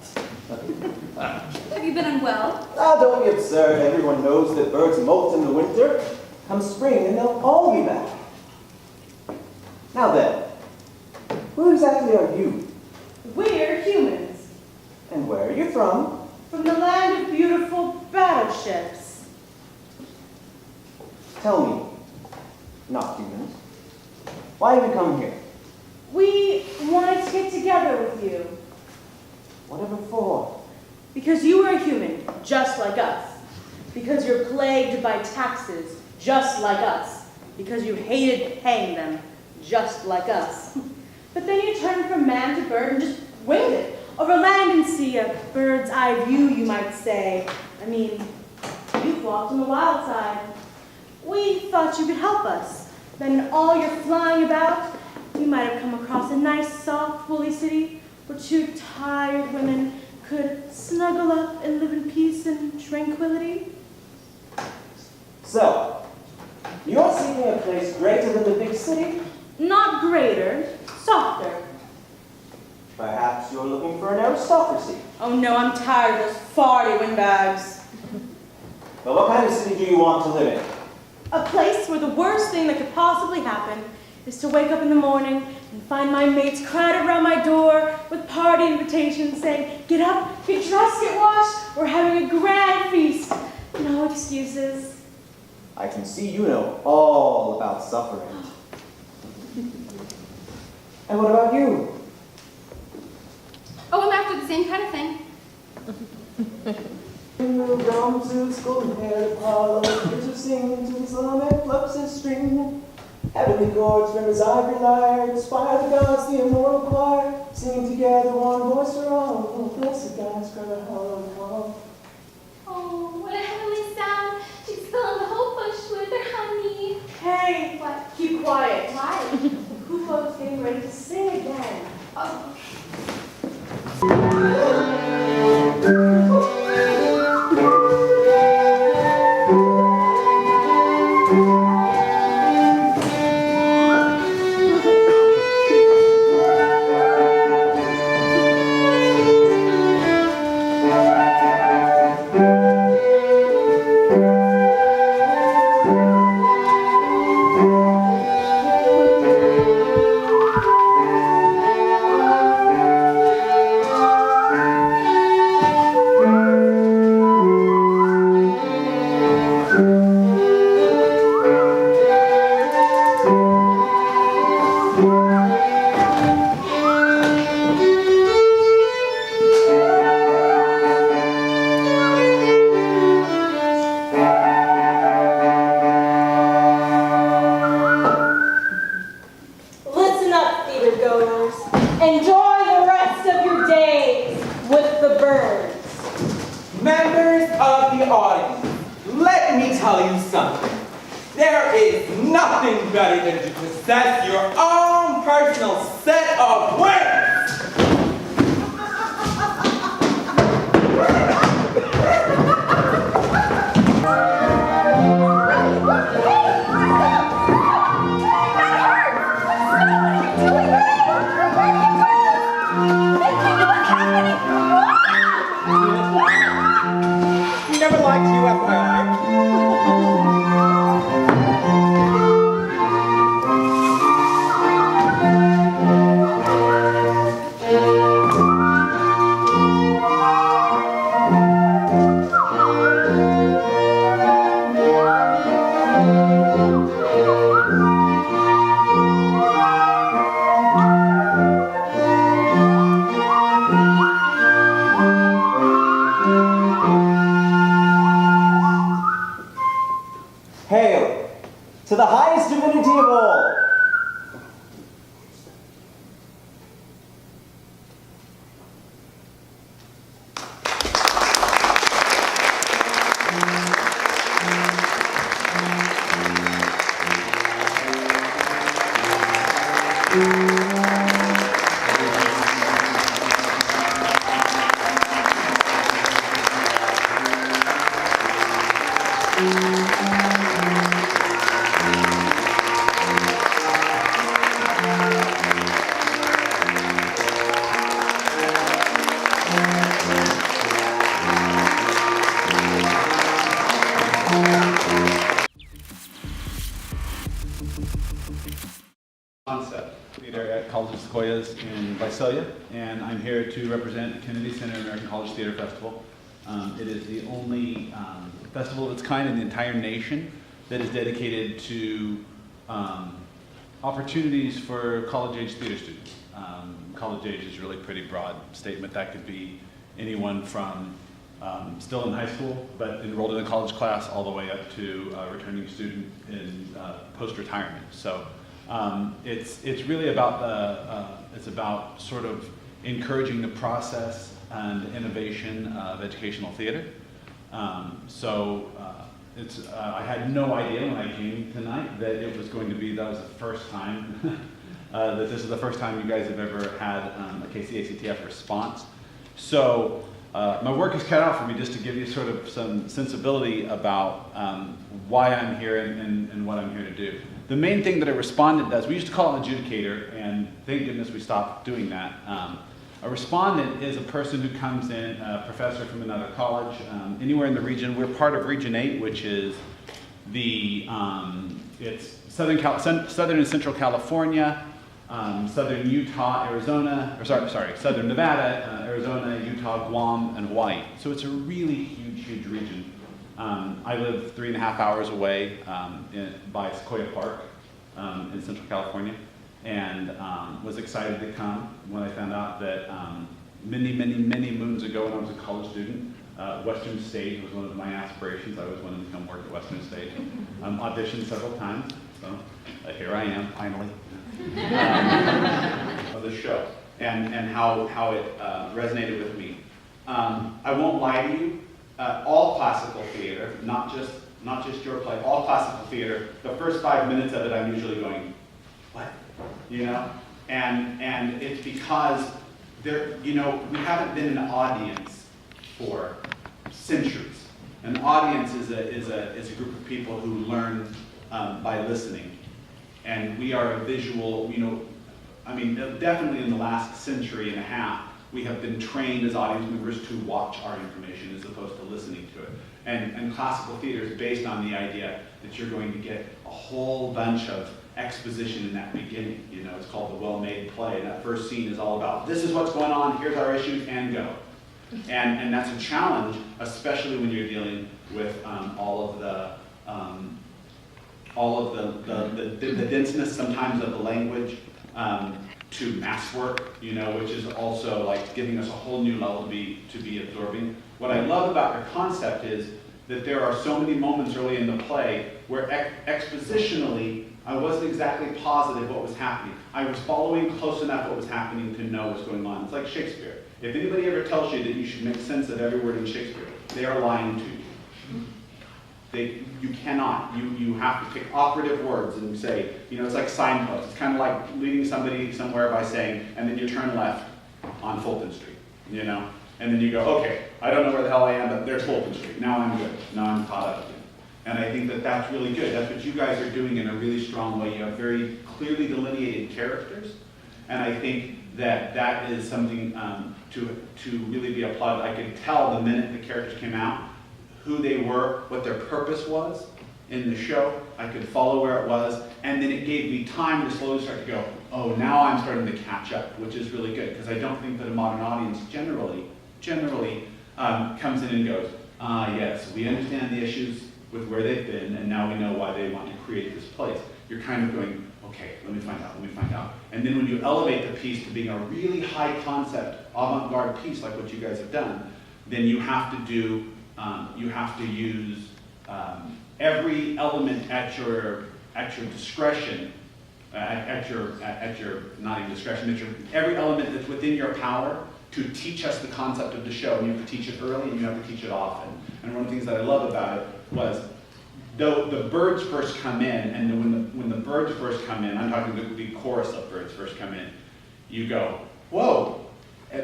Have you been unwell? Ah, don't be absurd. Everyone knows that birds molt in the winter. Come spring, and they'll all be back. Now then, who exactly are you? We're humans. And where are you from? From the land of beautiful battleships. Tell me, not humans, why have you come here? We wanted to get together with you. Whatever for? Because you are a human, just like us. Because you're plagued by taxes, just like us. Because you hated paying them, just like us. But then you turned from man to bird and just winged it. Over land and sea, a bird's eye view, you might say. I mean, you walked on the wild side. We thought you could help us. Then in all your flying about, you might have come across a nice, soft, woolly city where two tired women could snuggle up and live in peace and tranquility. So, you're seeking a place greater than the big city? Not greater, softer. Perhaps you're looking for an aristocracy. Oh no, I'm tired of those farty windbags. But what kind of city do you want to live in? A place where the worst thing that could possibly happen is to wake up in the morning and find my mates crowded around my door with party invitations saying, get up, get dressed, get washed, we're having a grand feast. No excuses. I can see you know all about suffering. And what about you? Oh, I'm after the same kind of thing. Ramses, golden hair, Apollo, bitches sing to the Islamic flux and string. Heavenly chords from his ivory lyre, inspire the gods, the immortal choir, singing together one voice for all. Oh, blessed gods, cry the hollow call. Oh, what a heavenly sound. She's filling the whole bush with her honey. Hey, What? keep quiet. Why? Kufo's getting ready to sing again. Oh. of the audience, let me tell you something. There is nothing better than to possess your own personal set of wings. He never liked you, FYI. Hail to the highest divinity of all. Concept theater at College of Sequoias in Visalia, and I'm here to represent Kennedy Center American College Theater Festival. It is the only festival of its kind in the entire nation that is dedicated to opportunities for college-age theater students. College age is really a pretty broad statement. That could be anyone from still in high school but enrolled in a college class all the way up to a returning student in post-retirement. So it's really about it's about sort of encouraging the process and innovation of educational theater. I had no idea when I came tonight that it was going to be, that was the first time, that this is the first time you guys have ever had a KCACTF response. So my work is cut out for me just to give you sort of some sensibility about why I'm here and what I'm here to do. The main thing that a respondent does, we used to call it an adjudicator, and thank goodness we stopped doing that. A respondent is a person who comes in, a professor from another college, anywhere in the region. We're part of Region 8, which is the, it's Southern and Central California, Southern Utah, Arizona, or sorry, Southern Nevada, Arizona, Utah, Guam, and Hawaii. So it's a really huge region. I live 3.5 hours away by Sequoia Park in Central California, and was excited to come when I found out that many moons ago when I was a college student, Western Stage was one of my aspirations. I always wanted to come work at Western Stage. Auditioned several times, so here I am finally. Of the show and how it resonated with me. I won't lie to you. All classical theater, not just your play, all classical theater, the first 5 minutes of it, I'm usually going, what? You know, and it's because there, you know, we haven't been an audience for centuries. An audience is a group of people who learn by listening. And we are a visual, you know, I mean, definitely in the last century and a half, we have been trained as audience members to watch our information as opposed to listening to it. And classical theater is based on the idea that you're going to get a whole bunch of exposition in that beginning. You know, it's called the well-made play. And that first scene is all about, this is what's going on, here's our issues, and go. And that's a challenge, especially when you're dealing with all of the denseness sometimes of the language to mass work, you know, which is also like giving us a whole new level to be absorbing. What I love about your concept is that there are so many moments early in the play where expositionally I wasn't exactly positive what was happening. I was following close enough what was happening to know what's going on. It's like Shakespeare. If anybody ever tells you that you should make sense of every word in Shakespeare, they are lying to you. You cannot. You have to pick operative words and say, you know, it's like signposts. It's kind of like leading somebody somewhere by saying, and then you turn left on Fulton Street, you know? And then you go, okay, I don't know where the hell I am, but there's Fulton Street. Now I'm good. Now I'm caught up again. And I think that that's really good. That's what you guys are doing in a really strong way. You have very clearly delineated characters. And I think that that is something to really be applauded. I could tell the minute the characters came out who they were, what their purpose was in the show. I could follow where it was, and then it gave me time to slowly start to go, oh, now I'm starting to catch up, which is really good, because I don't think that a modern audience generally comes in and goes, yes, we understand the issues with where they've been, and now we know why they want to create this place. You're kind of going, okay, let me find out. And then when you elevate the piece to being a really high concept, avant-garde piece like what you guys have done, then you have to do use every element at your discretion, every element that's within your power to teach us the concept of the show. And you have to teach it early and you have to teach it often. And one of the things that I love about it was, though the birds first come in, and when the birds first come in, I'm talking the chorus of birds first come in, you go, whoa.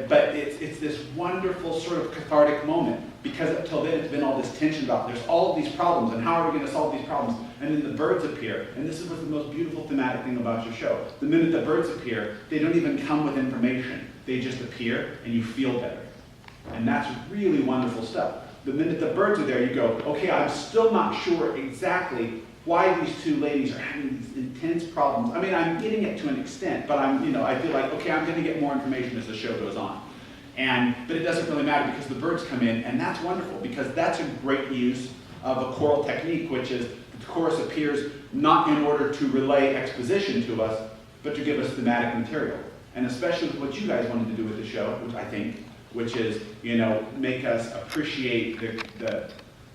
But it's this wonderful sort of cathartic moment, because up till then it's been all this tension about there's all of these problems and how are we going to solve these problems, and then the birds appear, and this is what's the most beautiful thematic thing about your show. The minute the birds appear, they don't even come with information. They just appear and you feel better. And that's really wonderful stuff. The minute the birds are there, you go, okay, I'm still not sure exactly why these two ladies are having these intense problems. I mean, I'm getting it to an extent, but I feel like, okay, I'm going to get more information as the show goes on. But it doesn't really matter because the birds come in, and that's wonderful because that's a great use of a choral technique, which is the chorus appears not in order to relay exposition to us, but to give us thematic material. And especially with what you guys wanted to do with the show, which is, make us appreciate the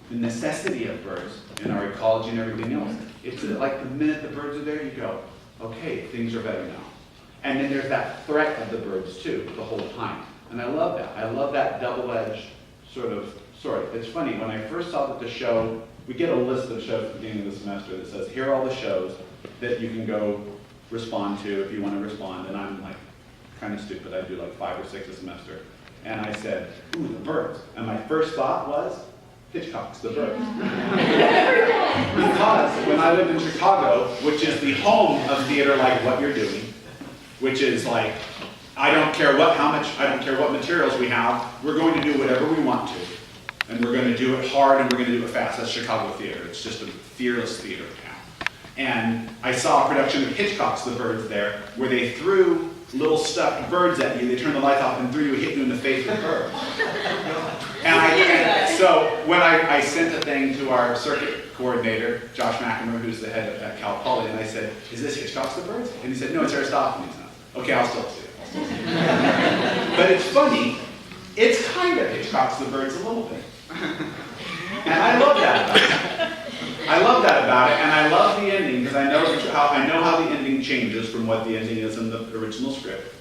necessity of birds in our ecology and everything else. It's like the minute the birds are there, you go, okay, things are better now. And then there's that threat of the birds too, the whole time. And I love that. I love that double-edged sort of story. It's funny, when I first saw that the show, we get a list of shows at the beginning of the semester that says, here are all the shows that you can go respond to if you want to respond. And I'm like, kind of stupid. I do like 5 or 6 a semester. And I said, ooh, the birds. And my first thought was, Hitchcock's The Birds. Because when I lived in Chicago, which is the home of theater like what you're doing, which is like, I don't care what materials we have, we're going to do whatever we want to. And we're going to do it hard and we're going to do it fast. That's Chicago theater. It's just a fearless theater town. And I saw a production of Hitchcock's The Birds there, where they threw little stuffed birds at you, they turned the lights off and threw you, hit you in the face with birds. And so when I sent a thing to our circuit coordinator, Josh McEnroe, who's the head at Cal Poly, and I said, is this Hitchcock's The Birds? And he said, no, it's Aristophanes. Okay, I'll still see it. But it's funny, it's kind of Hitchcock's The Birds a little bit. And I love that about it. I love that about it, and I love the ending, because I know how the ending changes from what the ending is in the original script.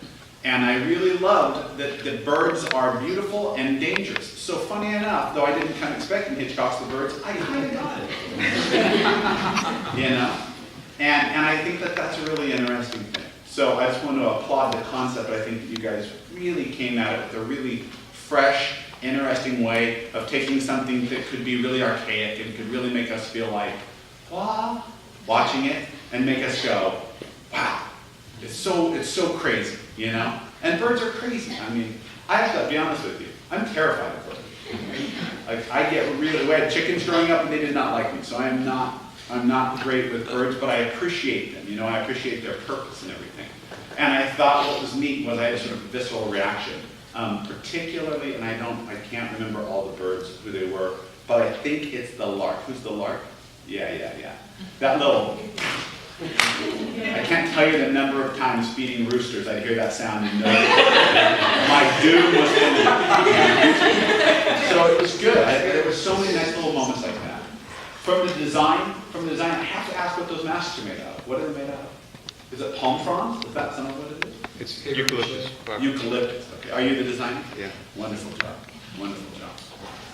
And I really loved that the birds are beautiful and dangerous. So funny enough, though I didn't kind of expect in Hitchcock's The Birds, I kind of got it. And I think that that's a really interesting thing. So I just want to applaud the concept. I think that you guys really came at it with a really fresh, interesting way of taking something that could be really archaic and could really make us feel like, wow, watching it, and make us go, wow, it's so crazy, And birds are crazy. I mean, I have to be honest with you, I'm terrified of birds. Like, we had chickens growing up and they did not like me, so I'm not great with birds, but I appreciate them, I appreciate their purpose and everything. And I thought what was neat was I had a sort of visceral reaction. Particularly, and I can't remember all the birds, who they were, but I think it's the lark. Who's the lark? Yeah. That little, I can't tell you the number of times feeding roosters I'd hear that sound and know my doom was ended. So it was good. There were so many nice little moments like that. From the design, I have to ask what those masks are made out of. What are they made out of? Is it palm fronds? Is that some of what it is? It's eucalyptus. Eucalyptus. Okay. Are you the designer? Yeah. Wonderful job. Wonderful job.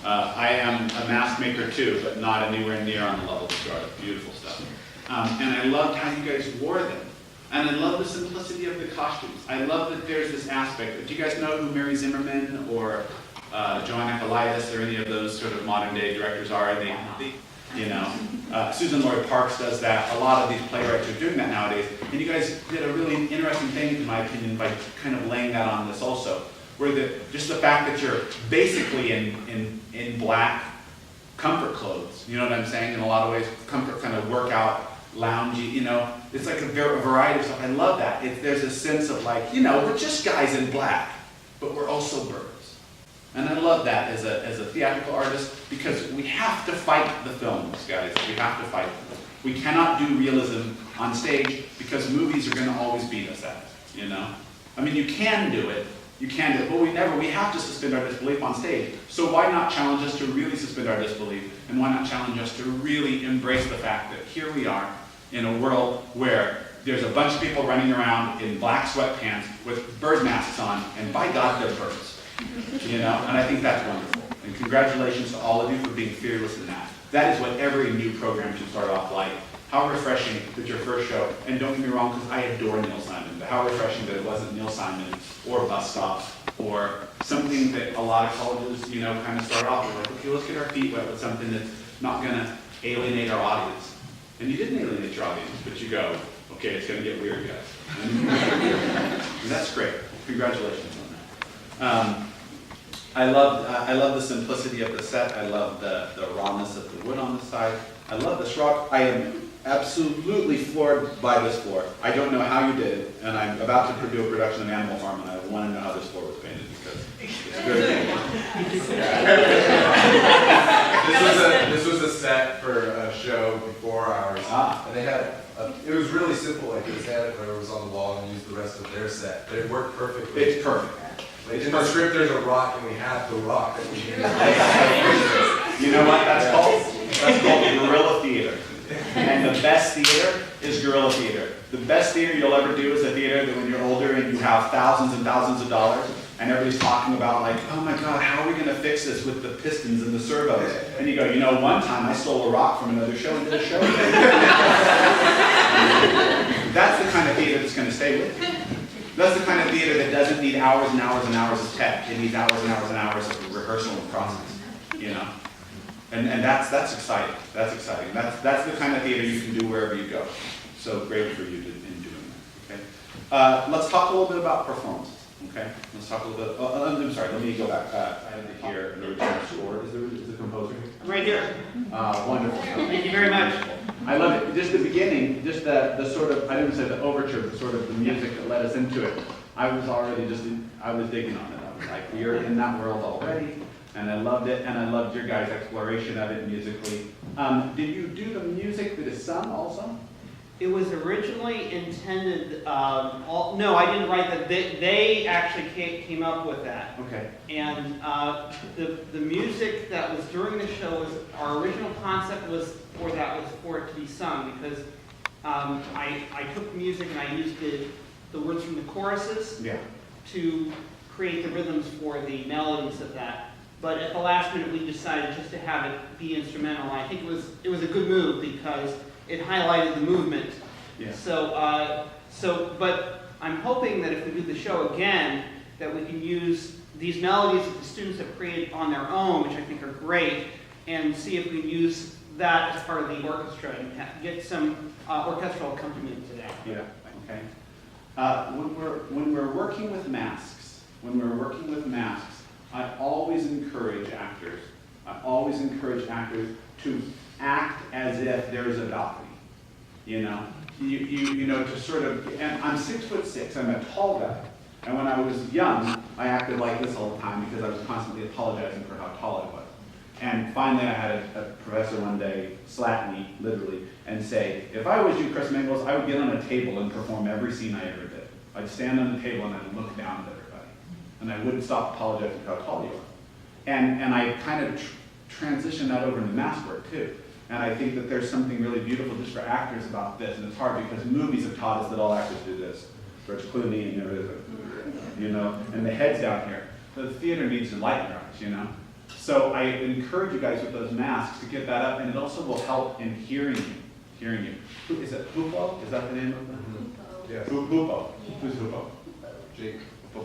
I am a mask maker too, but not anywhere near on the level that you are. Beautiful stuff. And I loved how you guys wore them. And I love the simplicity of the costumes. I love that there's this aspect. Do you guys know who Mary Zimmerman or Joan Akalaitis or any of those sort of modern day directors are? Susan Lloyd Parks does that. A lot of these playwrights are doing that nowadays. And you guys did a really interesting thing, in my opinion, by kind of laying that on this also. Where just the fact that you're basically in black comfort clothes, you know what I'm saying? In a lot of ways, comfort kind of workout, loungy, it's like a variety of stuff. I love that. There's a sense of like, we're just guys in black, but we're also birds. And I love that as a theatrical artist, because we have to fight the films, guys. We have to fight them. We cannot do realism on stage because movies are going to always beat us at it, I mean, you can do it, but we have to suspend our disbelief on stage. So why not challenge us to really suspend our disbelief? And why not challenge us to really embrace the fact that here we are in a world where there's a bunch of people running around in black sweatpants with bird masks on, and by God, they're birds. And I think that's wonderful. And congratulations to all of you for being fearless in that. That is what every new program should start off like. How refreshing that your first show, and don't get me wrong, because I adore Neil Simon, but how refreshing that it wasn't Neil Simon or Bus Stop or something that a lot of colleges, kind of start off with. Like, okay, let's get our feet wet with something that's not going to alienate our audience. And you didn't alienate your audience, but you go, okay, it's going to get weird, guys. And that's great. Congratulations on that. I love the simplicity of the set. I love the rawness of the wood on the side. I love this rock. I am absolutely floored by this floor. I don't know how you did it, and I'm about to do a production of Animal Farm, and I want to know how this floor was painted because it's very This was a set for a show before ours, and they had it was really simple. Like this had whatever was on the wall and used the rest of their set, but it worked perfectly. It's perfect. Like in the script, there's a rock, and we have the rock that we use. You know what that's called? That's called guerrilla theater. And the best theater is guerrilla theater. The best theater you'll ever do is a theater that when you're older and you have thousands and thousands of dollars, and everybody's talking about like, oh my God, how are we going to fix this with the pistons and the servos? And you go, one time I stole a rock from another show and did a show. That's the kind of theater that's going to stay with you. That's the kind of theater that doesn't need hours and hours and hours of tech. It needs hours and hours and hours of rehearsal and process, And that's exciting. That's exciting. That's the kind of theater you can do wherever you go. So great for you in doing that. Okay. Let's talk a little bit about performances. Okay. Let's talk a little bit. I'm sorry. Let me go back. I have to hear the original score. Is the composer here? I'm right here. Wonderful. Thank you very much. I love it. Just the beginning, just the sort of, I didn't say the overture, but sort of the music that led us into it. I was already I was digging on it. I was like, we are in that world already. And I loved it, and I loved your guys' exploration of it musically. Did you do the music that is sung also? It was originally intended, no, I didn't write that. They actually came up with that. Okay. And the music that was during the show was, our original concept was for it to be sung, because I took music and I used the words from the choruses to create the rhythms for the melodies of that. But at the last minute, we decided just to have it be instrumental. I think it was a good move because it highlighted the movement. Yeah. But I'm hoping that if we do the show again, that we can use these melodies that the students have created on their own, which I think are great, and see if we can use that as part of the orchestra and get some orchestral accompaniment to that. Yeah. Okay. When we're working with masks, I always encourage actors to act as if there's a balcony. To sort of, and I'm 6'6", I'm a tall guy. And when I was young, I acted like this all the time because I was constantly apologizing for how tall I was. And finally I had a professor one day slap me, literally, and say, if I was you, Chris Mingles, I would get on a table and perform every scene I ever did. I'd stand on the table and I'd look down at everybody. And I wouldn't stop apologizing for how tall you are. And I kind of transitioned that over into mask work too. And I think that there's something really beautiful just for actors about this, and it's hard because movies have taught us that all actors do this. George Clooney and everything, you know, and the head's down here. But the theater needs to light in your eyes, you know. So I encourage you guys with those masks to get that up, and it also will help in hearing you. Hearing you. Is it Hupo? Is that the name of the? Yes. Hupo. Who's Hupo? Jake.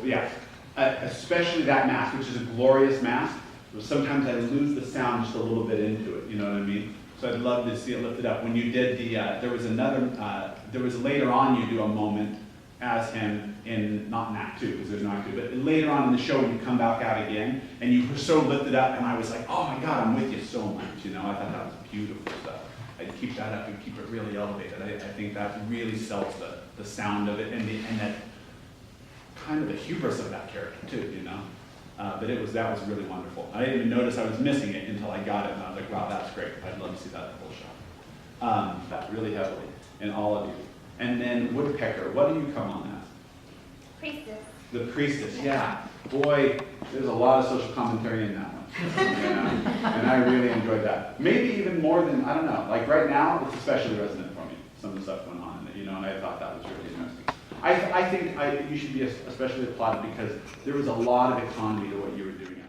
Yeah. Especially that mask, which is a glorious mask. Sometimes I lose the sound just a little bit into it. You know what I mean? So I'd love to see it lifted up. When you did the, there was later on you do a moment as him in, not in Act 2, because there's no Act 2, but later on in the show when you come back out again, and you were so lifted up, and I was like, oh my God, I'm with you so much, you know? I thought that was beautiful stuff. I'd keep that up and keep it really elevated. I think that really sells the sound of it and that kind of the hubris of that character too, you know? But that was really wonderful. I didn't even notice I was missing it until I got it, and I was like, wow, that's great. I'd love to see that full shot. That really heavily, in all of you. And then Woodpecker, what do you come on as? Priestess. The priestess, yeah. Boy, there's a lot of social commentary in that one. And I really enjoyed that. Maybe even more than, I don't know, like right now, it's especially resonant for me, some of the stuff going on in it, you know, and I thought that was really interesting. I think you should be especially applauded because there was a lot of economy to what you were doing.